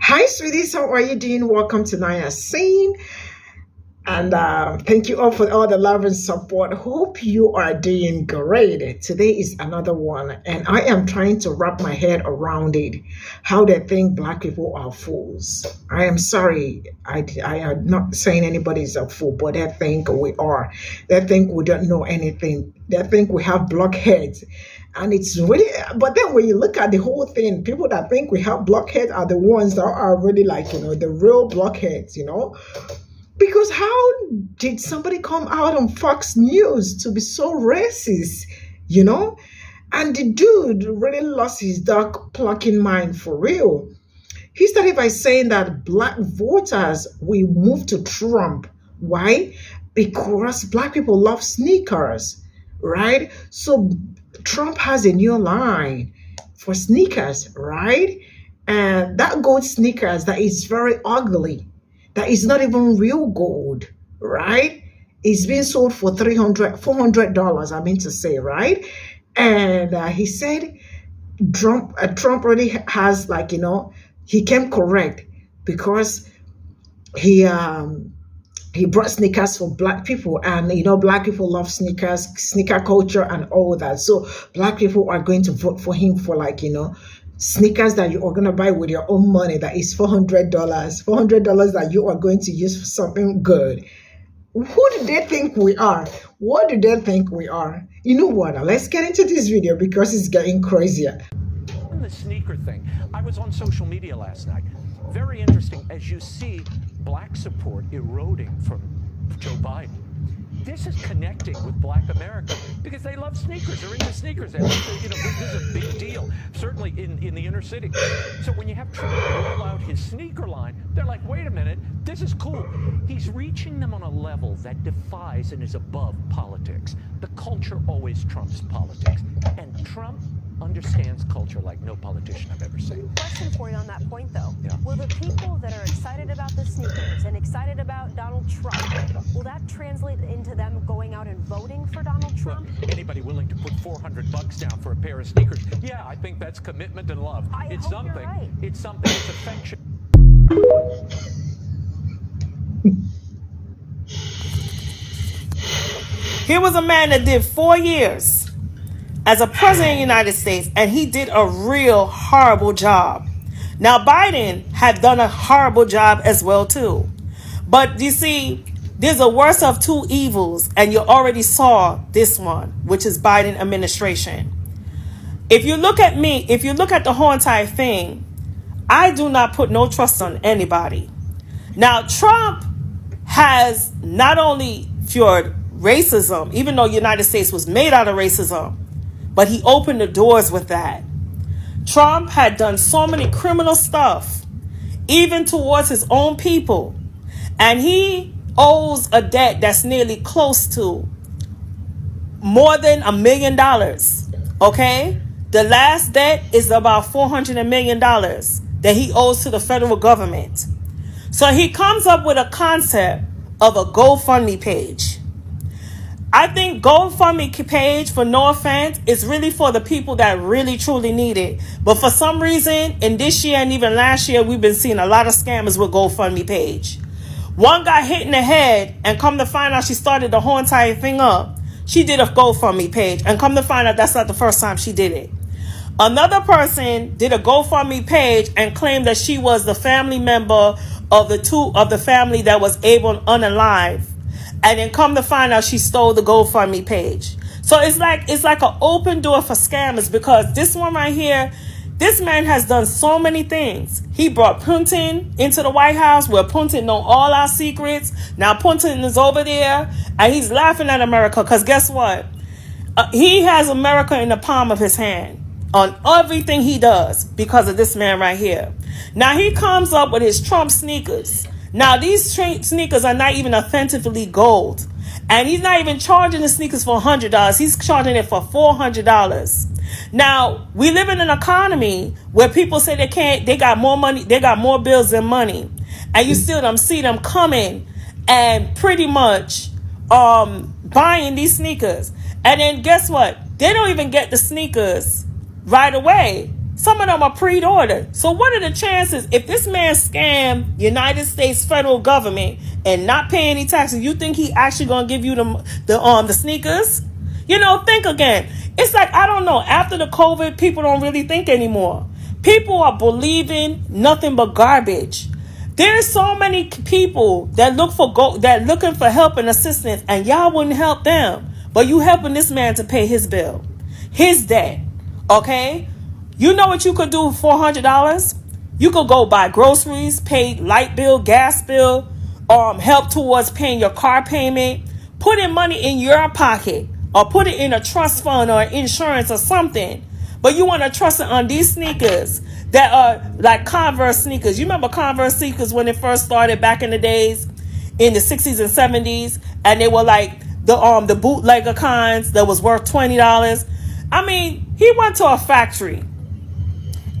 Hi, sweeties. How are you doing? Welcome to Naya Scene. And thank you all for all the love and support. Hope you are doing great. Today is another one, and I am trying to wrap my head around it. How they think black people are fools. I am sorry. I am not saying anybody is a fool, but they think we are. They think we don't know anything. They think we have blockheads. And it's really, but then when you look at the whole thing, people that think we have blockheads are the ones that are really like, the real blockheads. Because how did somebody come out on Fox News to be so racist, you know? And the dude really lost his dog plucking mind for real. He started by saying that black voters will move to Trump. Why? Because black people love sneakers, right? So Trump has a new line for sneakers, right? And that gold sneakers that is very ugly, that is not even real gold, right? It's being sold for $400, I mean to say, right? And he said Trump really has he came correct because he brought sneakers for black people, and black people love sneakers, sneaker culture and all that. So black people are going to vote for him for sneakers that you are going to buy with your own money that is $400 that you are going to use for something good. Who do they think we are? What do they think we are? You know what? Let's get into this video because it's getting crazier. The sneaker thing. I was on social media last night. Very interesting as you see black support eroding from Joe Biden. This is connecting with black America because they love sneakers. They're into sneakers. This is a big deal, certainly in the inner city. So when you have Trump roll out his sneaker line, they're like, wait a minute, this is cool. He's reaching them on a level that defies and is above politics. The culture always trumps politics. And Trump understands culture like no politician I've ever seen. Question for you on that point, though. Yeah. Will the people that are excited about the sneakers and excited about Donald Trump, will that translate into them going out and voting for Donald Trump? Well, anybody willing to put $400 down for a pair of sneakers? Yeah, I think that's commitment and love. It's hope you're right. It's something. It's affection. Here was a man that did 4 years as a president of the United States, and he did a real horrible job. Now, Biden had done a horrible job as well, too. But you see, there's a worst of two evils, and you already saw this one, which is Biden administration. If you look at me, if you look at the whole entire thing, I do not put no trust on anybody. Now, Trump has not only fueled racism, even though the United States was made out of racism, but he opened the doors with that. Trump had done so many criminal stuff, even towards his own people. And he owes a debt that's nearly close to more than $1 million. Okay? The last debt is about $400 million that he owes to the federal government. So he comes up with a concept of a GoFundMe page. I think GoFundMe page, for no offense, is really for the people that really truly need it. But for some reason, in this year and even last year, we've been seeing a lot of scammers with GoFundMe page. One got hit in the head, and come to find out she started the whole entire thing up. She did a GoFundMe page, and come to find out that's not the first time she did it. Another person did a GoFundMe page and claimed that she was the family member of the family that was able and unalive. And then come to find out she stole the GoFundMe page. So it's like an open door for scammers, because this one right here, this man has done so many things. He brought Putin into the White House, where Putin know all our secrets. Now Putin is over there and he's laughing at America, because guess what? He has America in the palm of his hand on everything he does because of this man right here. Now he comes up with his Trump sneakers. Now, these sneakers are not even authentically gold. And he's not even charging the sneakers for $100. He's charging it for $400. Now, we live in an economy where people say they got more money, they got more bills than money. And you still see them coming and pretty much buying these sneakers. And then guess what? They don't even get the sneakers right away. Some of them are pre-ordered. So what are the chances if this man scammed United States federal government and not pay any taxes, you think he actually gonna give you the sneakers? You know, think again. It's like, I don't know, after the COVID, people don't really think anymore. People are believing nothing but garbage. There's so many people that looking for help and assistance, and y'all wouldn't help them. But you helping this man to pay his bill, his debt. Okay? You know what you could do with $400? You could go buy groceries, pay light bill, gas bill, help towards paying your car payment, putting money in your pocket, or put it in a trust fund or insurance or something. But you want to trust it on these sneakers that are like Converse sneakers. You remember Converse sneakers when it first started back in the days, in the 60s and 70s, and they were like the bootlegger kinds that was worth $20. I mean, he went to a factory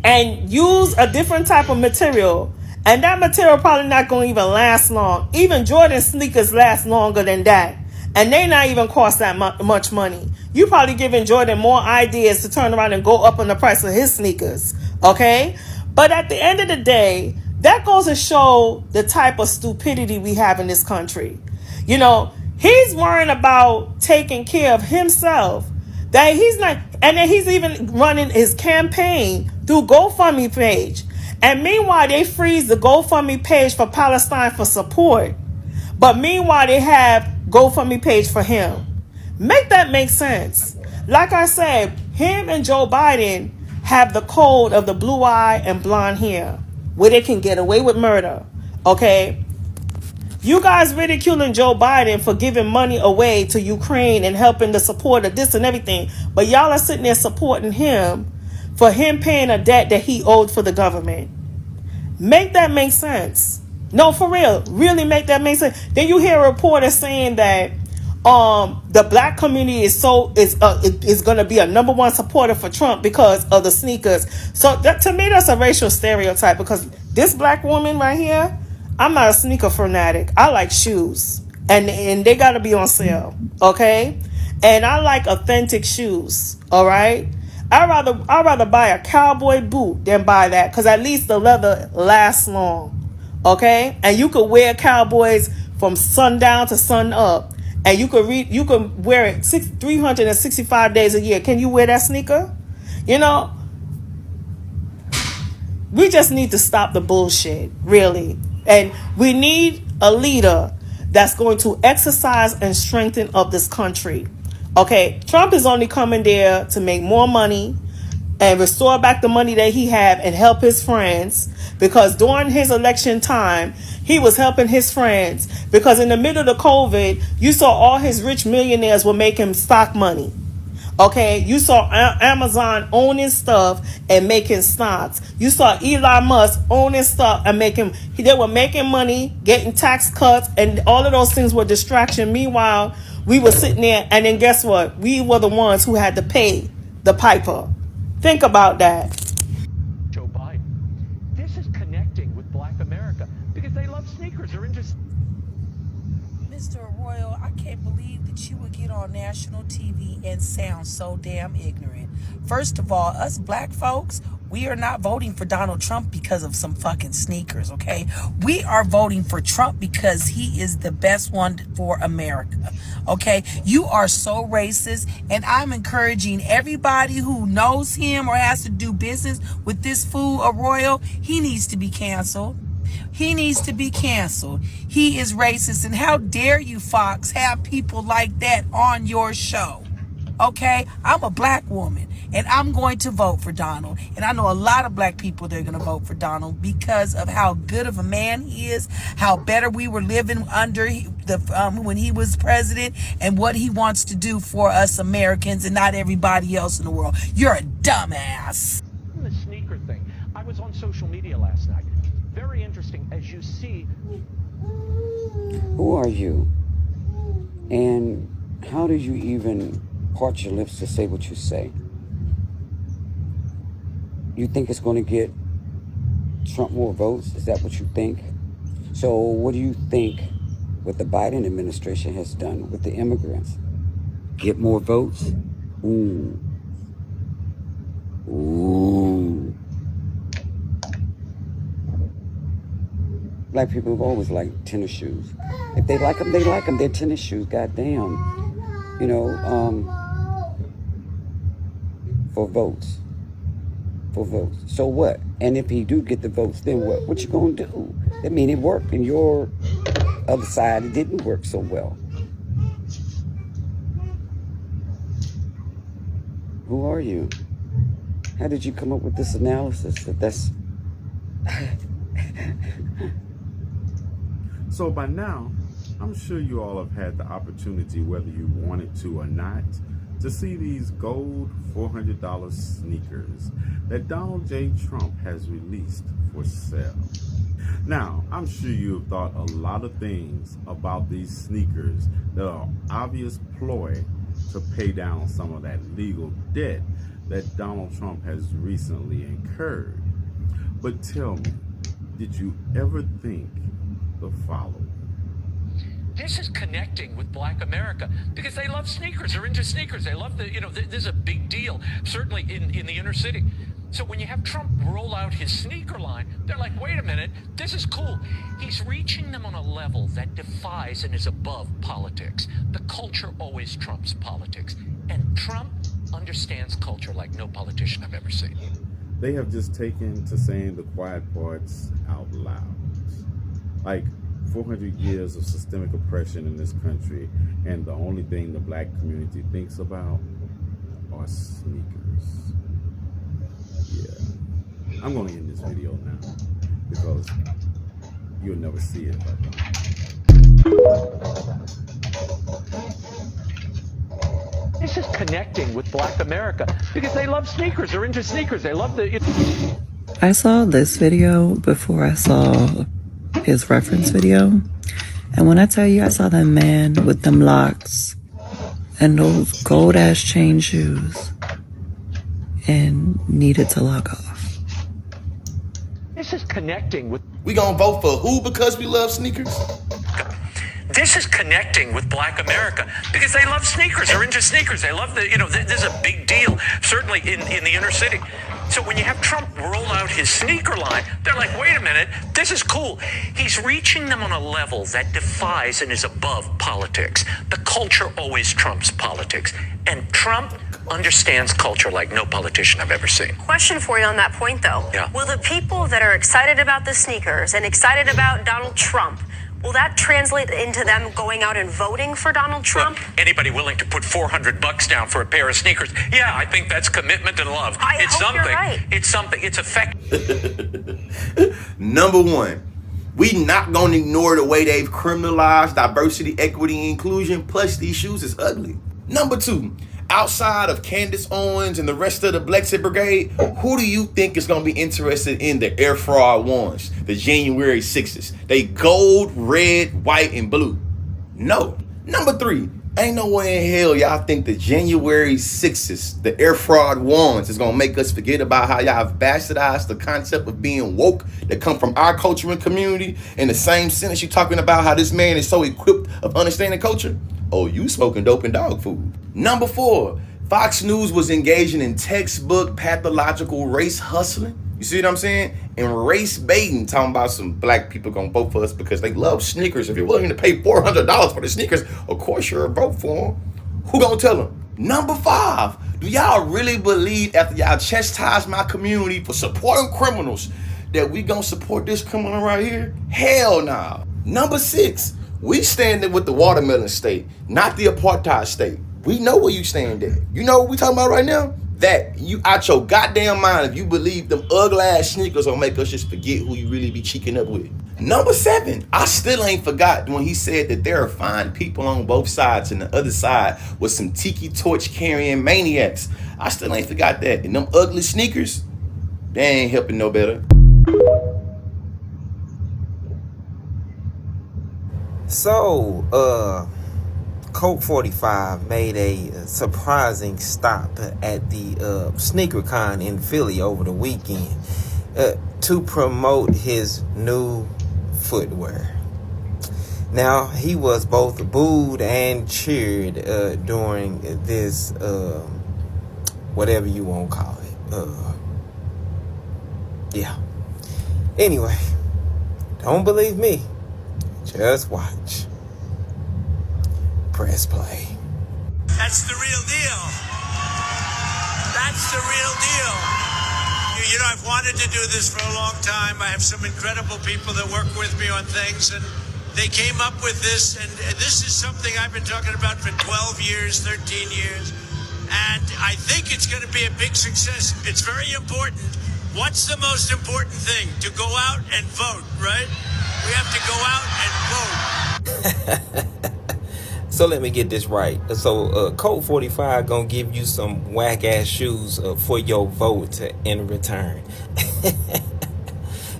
and used a different type of material, and that material probably not going to even last long. Even Jordan sneakers last longer than that, and they not even cost that much money. You probably giving Jordan more ideas to turn around and go up on the price of his sneakers, okay? But at the end of the day, that goes to show the type of stupidity we have in this country. You know, he's worrying about taking care of himself, that he's not, and then he's even running his campaign through GoFundMe page. And meanwhile, they freeze the GoFundMe page for Palestine for support. But meanwhile, they have GoFundMe page for him. Make that make sense. Like I said, him and Joe Biden have the code of the blue eye and blonde hair, where they can get away with murder. Okay? You guys ridiculing Joe Biden for giving money away to Ukraine and helping the support of this and everything. But y'all are sitting there supporting him for him paying a debt that he owed for the government. Make that make sense. No, for real. Really make that make sense. Then you hear a reporter saying that the black community is going to be a number one supporter for Trump because of the sneakers. So that, to me, that's a racial stereotype, because this black woman right here, I'm not a sneaker fanatic. I like shoes, and they got to be on sale, okay? And I like authentic shoes, all right? I'd rather buy a cowboy boot than buy that, because at least the leather lasts long, okay? And you could wear cowboys from sundown to sun up. And you can wear it 365 days a year. Can you wear that sneaker? You know, we just need to stop the bullshit, really. And we need a leader that's going to exercise and strengthen up this country. Okay, Trump is only coming there to make more money and restore back the money that he had and help his friends, because during his election time, he was helping his friends, because in the middle of COVID, you saw all his rich millionaires were making stock money. Okay, you saw Amazon owning stuff and making stocks. You saw Elon Musk owning stuff and they were making money, getting tax cuts, and all of those things were distraction. Meanwhile, we were sitting there, and then guess what? We were the ones who had to pay the piper. Think about that. Joe Biden. This is connecting with Black America because they love sneakers. They're into. Mr. Royal, I can't believe that you would get on national TV and sound so damn ignorant. First of all, us black folks, we are not voting for Donald Trump because of some fucking sneakers, okay? We are voting for Trump because he is the best one for America, okay? You are so racist, and I'm encouraging everybody who knows him or has to do business with this fool, a Royal, he needs to be canceled. He needs to be canceled. He is racist, and how dare you, Fox, have people like that on your show? Okay, I'm a black woman, and I'm going to vote for Donald. And I know a lot of black people that are going to vote for Donald because of how good of a man he is, how better we were living under when he was president, and what he wants to do for us Americans and not everybody else in the world. You're a dumbass. The sneaker thing. I was on social media last night. Very interesting, as you see. Who are you? And how did you even part your lips to say what you say? You think it's going to get Trump more votes? Is that what you think? So what do you think what the Biden administration has done with the immigrants? Get more votes? Ooh. Black people have always liked tennis shoes. If they like them, they like them. They're tennis shoes, goddamn. You know, for votes. For votes. So what? And if he do get the votes, then what? What you gonna do? That mean it worked, and your other side, it didn't work so well. Who are you? How did you come up with this analysis? That's... So by now, I'm sure you all have had the opportunity, whether you wanted to or not, to see these gold $400 sneakers that Donald J. Trump has released for sale. Now, I'm sure you have thought a lot of things about these sneakers that are obvious ploy to pay down some of that legal debt that Donald Trump has recently incurred. But tell me, did you ever think the following? This is connecting with Black America because they love sneakers. They're into sneakers. They love this is a big deal, certainly in the inner city. So when you have Trump roll out his sneaker line, they're like, wait a minute, this is cool. He's reaching them on a level that defies and is above politics. The culture always trumps politics. And Trump understands culture like no politician I've ever seen. They have just taken to saying the quiet parts out loud. Like 400 years of systemic oppression in this country, and the only thing the Black community thinks about are sneakers. Yeah, I'm going to end this video now because you'll never see it if I don't. This is connecting with Black America because they love sneakers. They're into sneakers. They love I saw this video before I saw his reference video. And when I tell you I saw that man with them locks and those gold ass chain shoes and needed to log off. This is connecting with... We gonna vote for who because we love sneakers? This is connecting with Black America because they love sneakers. They're into sneakers. They love this is a big deal, certainly in the inner city. So when you have Trump roll out his sneaker line, they're like, wait a minute, this is cool. He's reaching them on a level that defies and is above politics. The culture always trumps politics. And Trump understands culture like no politician I've ever seen. Question for you on that point, though. Yeah. Will the people that are excited about the sneakers and excited about Donald Trump, will that translate into them going out and voting for Donald Trump? Well, anybody willing to put $400 down for a pair of sneakers? Yeah, I think that's commitment and love. It's hope something. you're right. It's something. It's effective. Number one, we not gonna ignore the way they've criminalized diversity, equity, and inclusion. Plus, these shoes is ugly. Number two, outside of Candace Owens and the rest of the Blexit Brigade, who do you think is going to be interested in the Air Fraud ones, the January 6s? They gold, red, white, and blue. No. Number three, ain't no way in hell y'all think the January 6s, the Air Fraud ones, is going to make us forget about how y'all have bastardized the concept of being woke that come from our culture and community. In the same sentence you talking about how this man is so equipped of understanding culture. Oh, you smoking dope and dog food. Number four, Fox News was engaging in textbook pathological race hustling. You see what I'm saying? And race baiting, talking about some Black people gonna vote for us because they love sneakers. If you're willing to pay $400 for the sneakers, of course you're a vote for them. Who gonna tell them? Number five, do y'all really believe after y'all chastise my community for supporting criminals that we gonna support this criminal right here? Hell nah. Number six, we standing with the watermelon state, not the apartheid state. We know where you stand at. You know what we talking about right now? That you out your goddamn mind if you believe them ugly ass sneakers will make us just forget who you really be cheeking up with. Number seven, I still ain't forgot when he said that there are fine people on both sides and the other side was some tiki torch carrying maniacs. I still ain't forgot that. And them ugly sneakers, they ain't helping no better. So, Coke 45 made a surprising stop at the sneaker con in Philly over the weekend to promote his new footwear. Now, he was both booed and cheered during this, whatever you want to call it. Yeah. Anyway, Don't believe me? Just watch. Press play. That's the real deal. That's the real deal. You know, I've wanted to do this for a long time. I have some incredible people that work with me on things, and they came up with this, and this is something I've been talking about for 12 years, 13 years, and I think it's going to be a big success. It's very important. What's the most important thing? To go out and vote, right? We have to go out and vote. So let me get this right. So Code 45 gonna give you some whack ass shoes for your vote in return.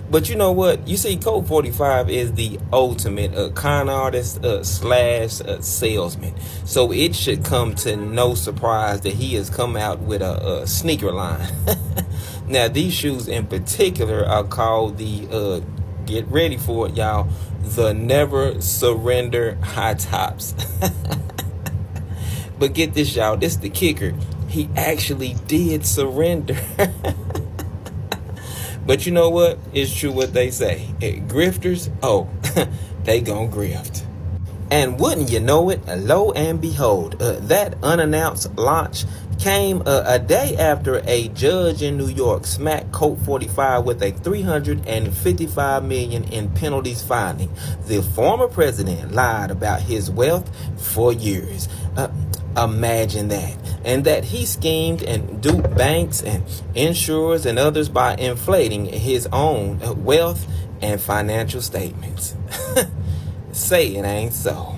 But you know what? You see, Code 45 is the ultimate con artist slash salesman. So it should come to no surprise that he has come out with a sneaker line. Now, these shoes in particular are called the, get ready for it, y'all, the Never Surrender High Tops. But get this, y'all, this the kicker. He actually did surrender. But you know what? It's true what they say. Grifters, oh, they gon' grift. And wouldn't you know it, lo and behold, that unannounced launch came a day after a judge in New York smacked Code 45 with a $355 million in penalties finding. The former president lied about his wealth for years. Imagine that. And that he schemed and duped banks and insurers and others by inflating his own wealth and financial statements. Say it ain't so.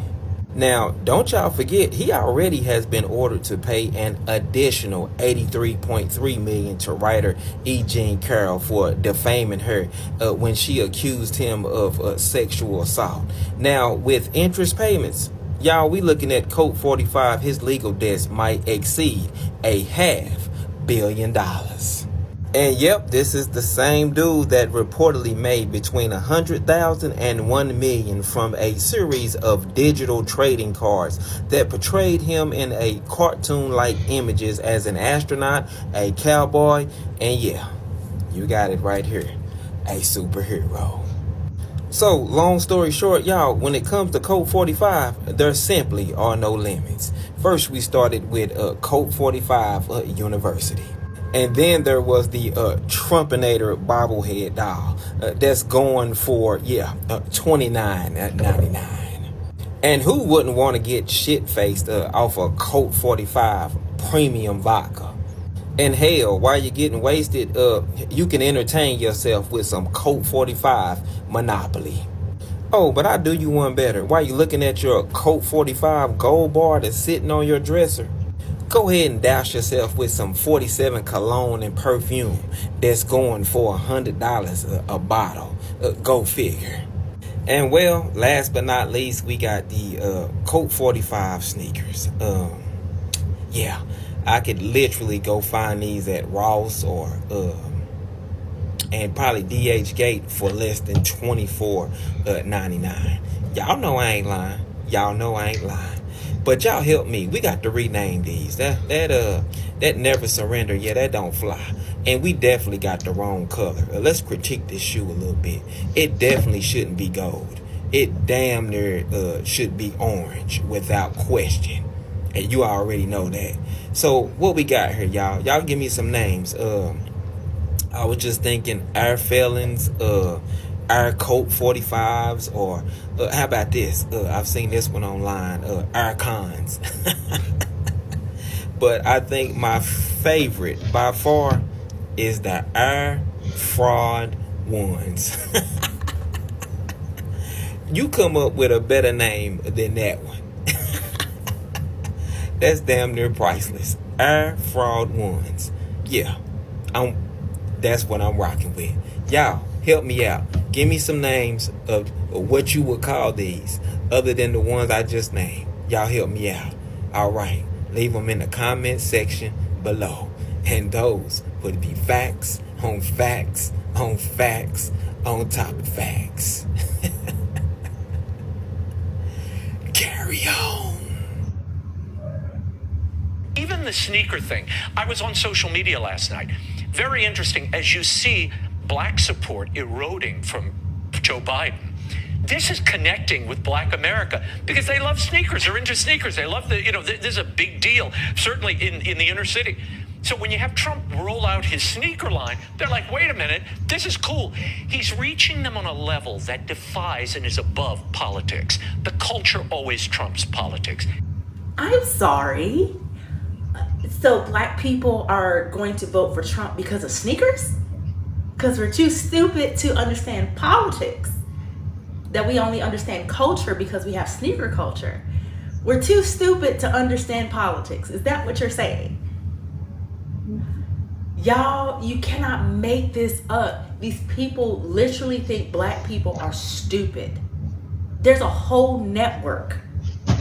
Now, don't y'all forget, he already has been ordered to pay an additional $83.3 million to writer E. Jean Carroll for defaming her when she accused him of sexual assault. Now, with interest payments, y'all, we looking at Code 45, his legal debts might exceed $500 million. And yep, this is the same dude that reportedly made between $100,000 and $1 million from a series of digital trading cards that portrayed him in a cartoon-like images as an astronaut, a cowboy, and yeah, you got it right here, a superhero. So, long story short, y'all, when it comes to Code 45, there simply are no limits. First, we started with Code 45 University. And then there was the Trumpinator bobblehead doll that's going for, $29.99. And who wouldn't want to get shit-faced off a Code 45 premium vodka? And hell, while you're getting wasted, you can entertain yourself with some Code 45 Monopoly. Oh, but I'll do you one better. While you're looking at your Code 45 gold bar that's sitting on your dresser, go ahead and douse yourself with some 47 cologne and perfume that's going for $100 a bottle. Go figure. And well, last but not least, we got the Code 45 sneakers. I could literally go find these at Ross or and probably DH Gate for less than $24.99. Y'all know I ain't lying. Y'all know I ain't lying. But y'all help me. We got to rename these. That Never Surrender, that don't fly. And we definitely got the wrong color. Let's critique this shoe a little bit. It definitely shouldn't be gold. It damn near should be orange without question. And you already know that. So what we got here, y'all? Y'all give me some names. I was just thinking Air Felons, Air Code 45s, or how about this? I've seen this one online, Air Cons. But I think my favorite by far is the Air Fraud ones. You come up with a better name than that one. That's damn near priceless. Air Fraud ones. Yeah, that's what I'm rocking with. Y'all, help me out. Give me some names of what you would call these, other than the ones I just named. Y'all help me out. All right, leave them in the comment section below. And those would be facts on facts on facts on top of facts. Carry on. Even the sneaker thing. I was on social media last night. Very interesting. As you see black support eroding from Joe Biden. This is connecting with Black America because they love sneakers. They're into sneakers. They love this is a big deal, certainly in the inner city. So when you have Trump roll out his sneaker line, they're like, wait a minute, this is cool. He's reaching them on a level that defies and is above politics. The culture always trumps politics. I'm sorry. So Black people are going to vote for Trump because of sneakers? Because we're too stupid to understand politics. That we only understand culture because we have sneaker culture. We're too stupid to understand politics. Is that what you're saying? Y'all, you cannot make this up. These people literally think Black people are stupid. There's a whole network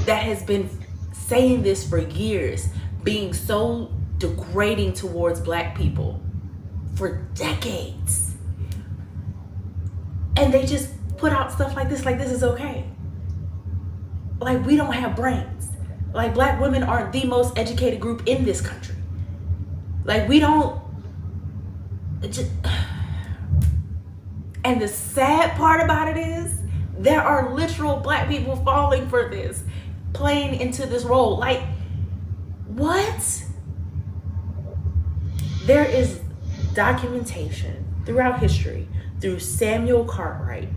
that has been saying this for years, being so degrading towards Black people for decades. And they just put out stuff like this is okay. Like, we don't have brains. Like, Black women aren't the most educated group in this country. Like, we don't just... And the sad part about it is there are literal Black people falling for this, playing into this role. Like, what? There is documentation throughout history through Samuel Cartwright,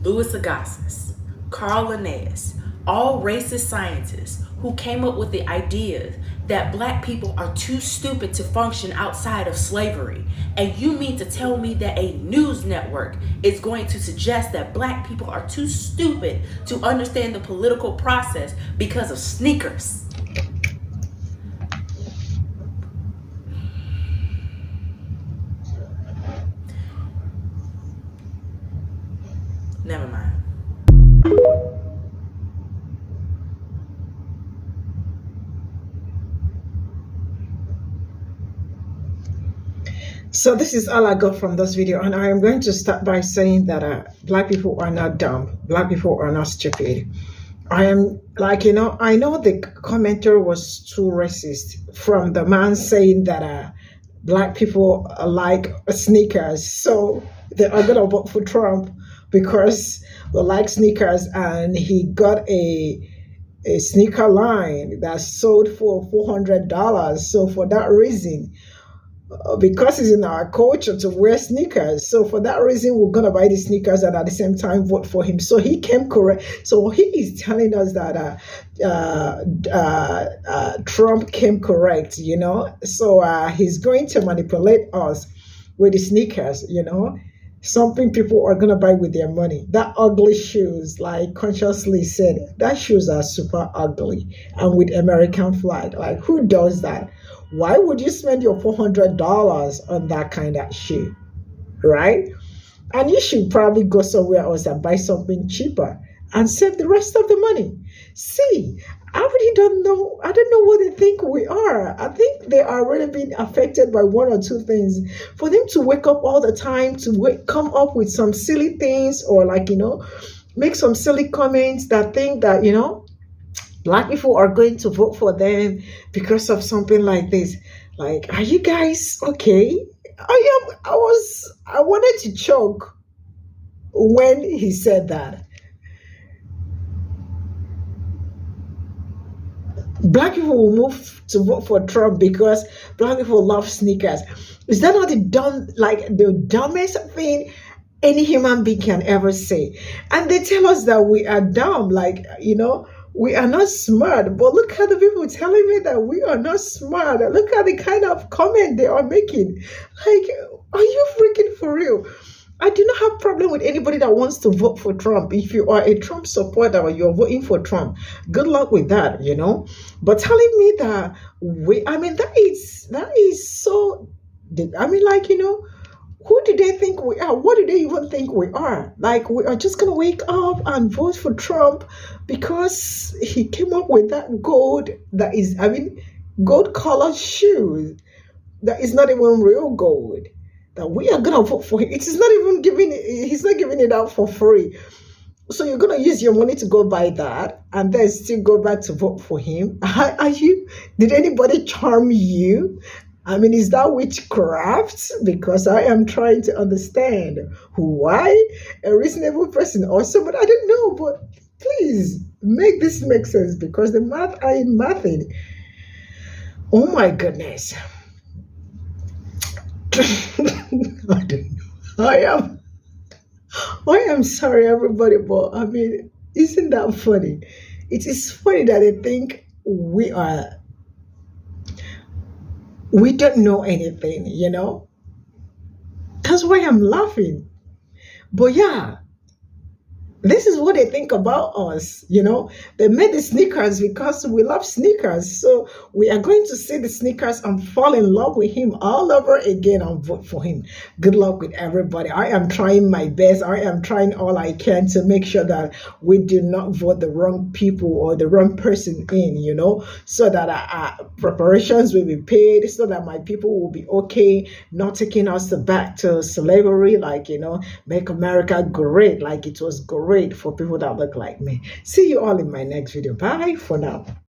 Louis Agassiz, Carl Linnaeus, all racist scientists who came up with the idea that Black people are too stupid to function outside of slavery. And you mean to tell me that a news network is going to suggest that Black people are too stupid to understand the political process because of sneakers? Never mind. So this is all I got from this video, and I am going to start by saying that Black people are not dumb. Black people are not stupid. I am like, I know the commenter was too racist from the man saying that Black people like sneakers, so they are gonna vote for Trump because they like sneakers, and he got a sneaker line that sold for $400. So for that reason, because it's in our culture to wear sneakers, so for that reason we're gonna buy the sneakers and at the same time vote for him. So he came correct. So he is telling us that Trump came correct, so he's going to manipulate us with the sneakers, something people are gonna buy with their money. That ugly shoes, like consciously said, that shoes are super ugly and with American flag. Like, who does that? Why would you spend your $400 on that kind of shoe, right? And you should probably go somewhere else and buy something cheaper and save the rest of the money. See, I really don't know. I don't know what they think we are. I think they are really being affected by one or two things. For them to wake up all the time, to come up with some silly things or make some silly comments that think that, Black people are going to vote for them because of something like this. Like, are you guys okay? I wanted to choke when he said that. Black people will move to vote for Trump because Black people love sneakers. Is that not the dumbest thing any human being can ever say? And they tell us that we are dumb, we are not smart. But look at the people telling me that we are not smart. Look at the kind of comment they are making. Like, are you freaking for real? I do not have problem with anybody that wants to vote for Trump. If you are a Trump supporter or you're voting for Trump, good luck with that, But telling me that that is so, who do they think we are? What do they even think we are? Like, we are just going to wake up and vote for Trump because he came up with that gold colored shoes that is not even real gold. That we are going to vote for him. He's not giving it out for free. So you're going to use your money to go buy that and then still go back to vote for him. Did anybody charm you? I mean, is that witchcraft? Because I am trying to understand why a reasonable person or somebody, I don't know, but please make this make sense because the math I ain't mathing. Oh my goodness. I don't know. I am sorry, everybody, but I mean, isn't that funny? It is funny that they think we don't know anything, you know? That's why I'm laughing. But yeah, this is what they think about us, you know. They made the sneakers because we love sneakers. So we are going to see the sneakers and fall in love with him all over again and vote for him. Good luck with everybody. I am trying my best. I am trying all I can to make sure that we do not vote the wrong people or the wrong person in, you know, so that our preparations will be paid, so that my people will be okay, not taking us back to slavery, like, you know, make America great, like it was great for people that look like me. See you all in my next video. Bye for now.